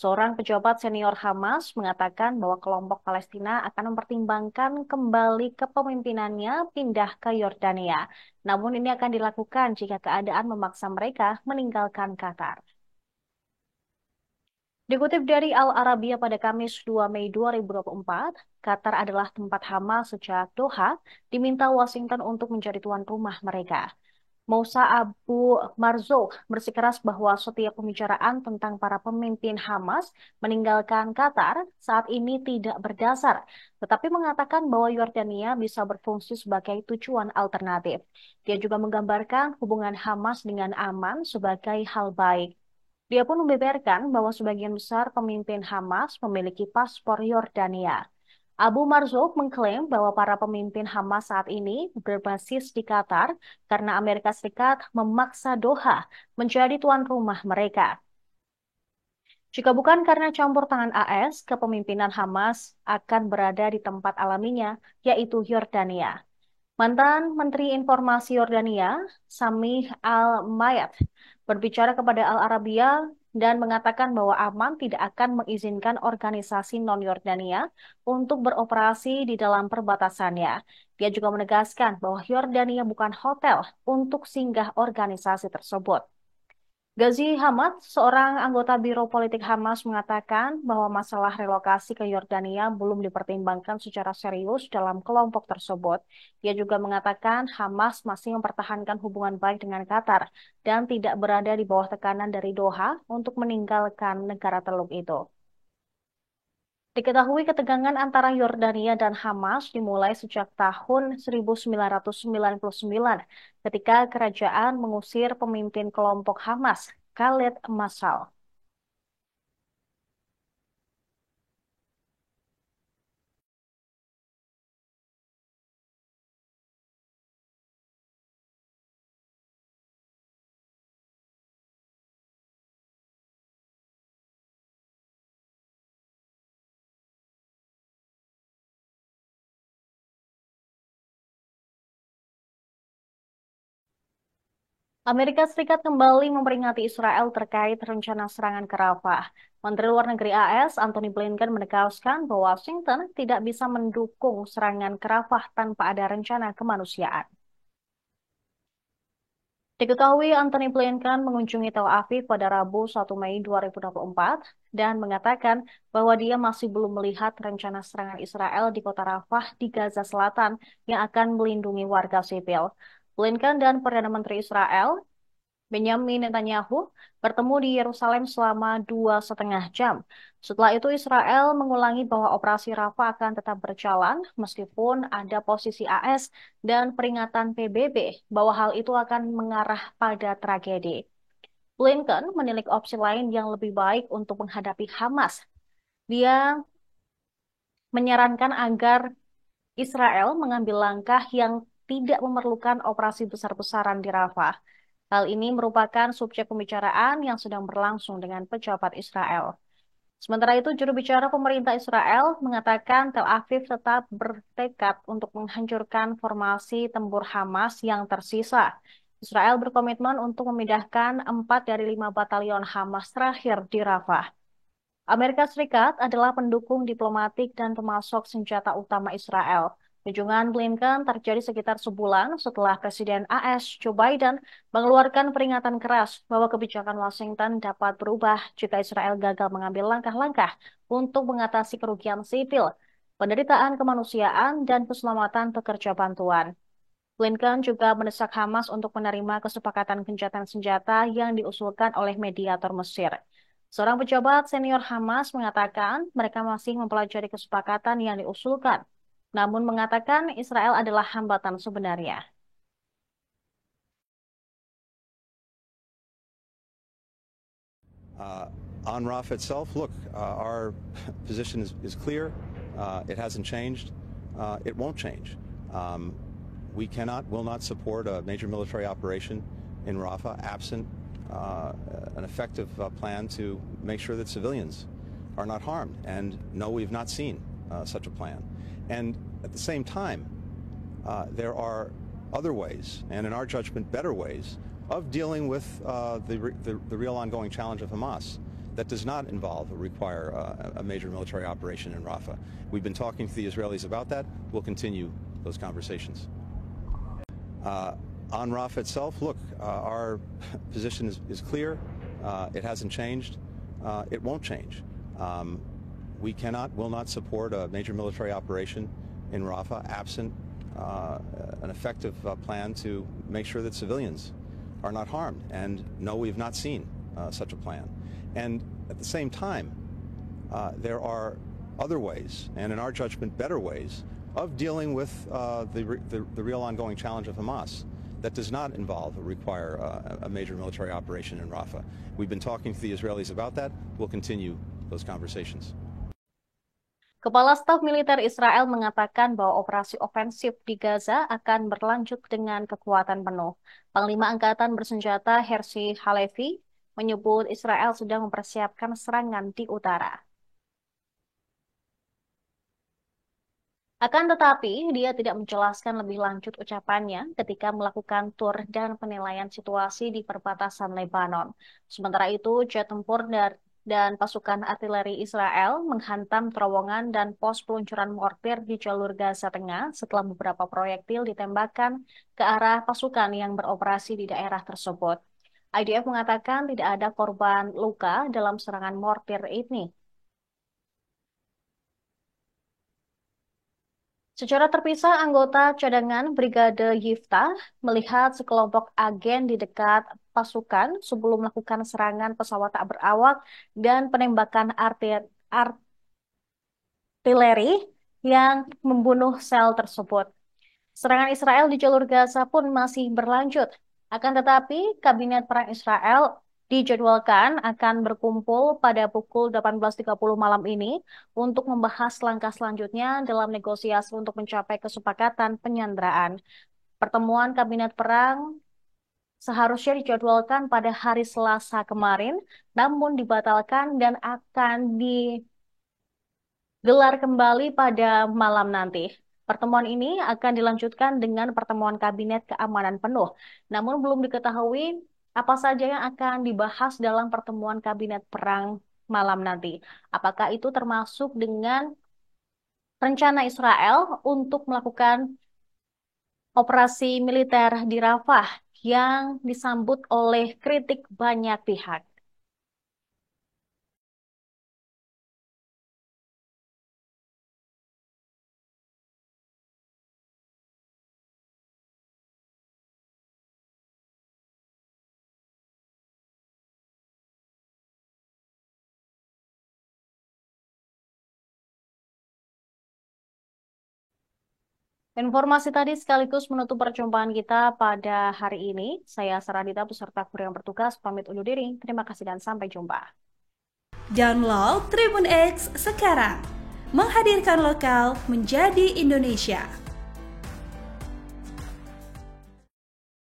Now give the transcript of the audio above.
Seorang pejabat senior Hamas mengatakan bahwa kelompok Palestina akan mempertimbangkan kembali kepemimpinannya pindah ke Yordania. Namun ini akan dilakukan jika keadaan memaksa mereka meninggalkan Qatar. Dikutip dari Al Arabiya pada Kamis 2 Mei 2024, Qatar adalah tempat Hamas sejak Doha diminta Washington untuk menjadi tuan rumah mereka. Moussa Abu Marzouk bersikeras bahwa setiap pembicaraan tentang para pemimpin Hamas meninggalkan Qatar saat ini tidak berdasar, tetapi mengatakan bahwa Yordania bisa berfungsi sebagai tujuan alternatif. Dia juga menggambarkan hubungan Hamas dengan aman sebagai hal baik. Dia pun membeberkan bahwa sebagian besar pemimpin Hamas memiliki paspor Yordania. Abu Marzouk mengklaim bahwa para pemimpin Hamas saat ini berbasis di Qatar karena Amerika Serikat memaksa Doha menjadi tuan rumah mereka. Jika bukan karena campur tangan AS, kepemimpinan Hamas akan berada di tempat alaminya, yaitu Yordania. Mantan Menteri Informasi Yordania, Samih Al-Mayat, berbicara kepada Al Arabiya dan mengatakan bahwa Aman tidak akan mengizinkan organisasi non-Yordania untuk beroperasi di dalam perbatasannya. Dia juga menegaskan bahwa Yordania bukan hotel untuk singgah organisasi tersebut. Ghazi Hamad, seorang anggota Biro Politik Hamas, mengatakan bahwa masalah relokasi ke Yordania belum dipertimbangkan secara serius dalam kelompok tersebut. Dia juga mengatakan Hamas masih mempertahankan hubungan baik dengan Qatar dan tidak berada di bawah tekanan dari Doha untuk meninggalkan negara teluk itu. Diketahui ketegangan antara Yordania dan Hamas dimulai sejak tahun 1999 ketika kerajaan mengusir pemimpin kelompok Hamas, Khaled Masal. Amerika Serikat kembali memperingati Israel terkait rencana serangan ke Rafah. Menteri Luar Negeri AS Antony Blinken menegaskan bahwa Washington tidak bisa mendukung serangan ke Rafah tanpa ada rencana kemanusiaan. Diketahui Antony Blinken mengunjungi Tel Aviv pada Rabu 1 Mei 2024 dan mengatakan bahwa dia masih belum melihat rencana serangan Israel di kota Rafah di Gaza Selatan yang akan melindungi warga sipil. Blinken dan Perdana Menteri Israel Benyamin Netanyahu bertemu di Yerusalem selama 2,5 jam. Setelah itu Israel mengulangi bahwa operasi Rafah akan tetap berjalan meskipun ada posisi AS dan peringatan PBB bahwa hal itu akan mengarah pada tragedi. Blinken menilik opsi lain yang lebih baik untuk menghadapi Hamas. Dia menyarankan agar Israel mengambil langkah yang tidak memerlukan operasi besar-besaran di Rafah. Hal ini merupakan subjek pembicaraan yang sedang berlangsung dengan pejabat Israel. Sementara itu, juru bicara pemerintah Israel mengatakan Tel Aviv tetap bertekad untuk menghancurkan formasi tempur Hamas yang tersisa. Israel berkomitmen untuk memindahkan 4 dari 5 batalion Hamas terakhir di Rafah. Amerika Serikat adalah pendukung diplomatik dan pemasok senjata utama Israel. Kunjungan Blinken terjadi sekitar sebulan setelah Presiden AS Joe Biden mengeluarkan peringatan keras bahwa kebijakan Washington dapat berubah jika Israel gagal mengambil langkah-langkah untuk mengatasi kerugian sipil, penderitaan kemanusiaan, dan keselamatan pekerja bantuan. Blinken juga mendesak Hamas untuk menerima kesepakatan gencatan senjata yang diusulkan oleh mediator Mesir. Seorang pejabat senior Hamas mengatakan mereka masih mempelajari kesepakatan yang diusulkan, namun mengatakan Israel adalah hambatan sebenarnya. On Rafah itself, look, our position is clear. It hasn't changed. It won't change. We will not support a major military operation in Rafah absent an effective plan to make sure that civilians are not harmed. And no, we've not seen such a plan. And at the same time, there are other ways, and in our judgment, better ways, of dealing with the real ongoing challenge of Hamas. that does not involve or require a major military operation in Rafah. We've been talking to the Israelis about that. We'll continue those conversations. On Rafah itself, look, our position is clear. It hasn't changed. It won't change. We cannot, will not support a major military operation in Rafah absent an effective plan to make sure that civilians are not harmed. And no, we have not seen such a plan. And at the same time, there are other ways, and in our judgment, better ways, of dealing with the real ongoing challenge of Hamas that does not involve or require a major military operation in Rafah. We've been talking to the Israelis about that. We'll continue those conversations. Kepala Staf Militer Israel mengatakan bahwa operasi ofensif di Gaza akan berlanjut dengan kekuatan penuh. Panglima Angkatan Bersenjata Herzi Halevi menyebut Israel sedang mempersiapkan serangan di utara. Akan tetapi, dia tidak menjelaskan lebih lanjut ucapannya ketika melakukan tur dan penilaian situasi di perbatasan Lebanon. Sementara itu, jet tempur dan pasukan artileri Israel menghantam terowongan dan pos peluncuran mortir di jalur Gaza Tengah setelah beberapa proyektil ditembakkan ke arah pasukan yang beroperasi di daerah tersebut. IDF mengatakan tidak ada korban luka dalam serangan mortir ini. Secara terpisah, anggota cadangan Brigade Yiftah melihat sekelompok agen di dekat pasukan sebelum melakukan serangan pesawat tak berawak dan penembakan artileri yang membunuh sel tersebut. Serangan Israel di jalur Gaza pun masih berlanjut. Akan tetapi, Kabinet Perang Israel dijadwalkan akan berkumpul pada pukul 18.30 malam ini untuk membahas langkah selanjutnya dalam negosiasi untuk mencapai kesepakatan penyanderaan. Pertemuan Kabinet Perang seharusnya dijadwalkan pada hari Selasa kemarin, namun dibatalkan dan akan digelar kembali pada malam nanti. Pertemuan ini akan dilanjutkan dengan pertemuan Kabinet Keamanan Penuh, namun belum diketahui apa saja yang akan dibahas dalam pertemuan Kabinet Perang malam nanti. Apakah itu termasuk dengan rencana Israel untuk melakukan operasi militer di Rafah yang disambut oleh kritik banyak pihak. Informasi tadi sekaligus menutup perjumpaan kita pada hari ini. Saya Saradita beserta kru yang bertugas pamit undur diri. Terima kasih dan sampai jumpa. Download Tribun X sekarang. Menghadirkan lokal menjadi Indonesia.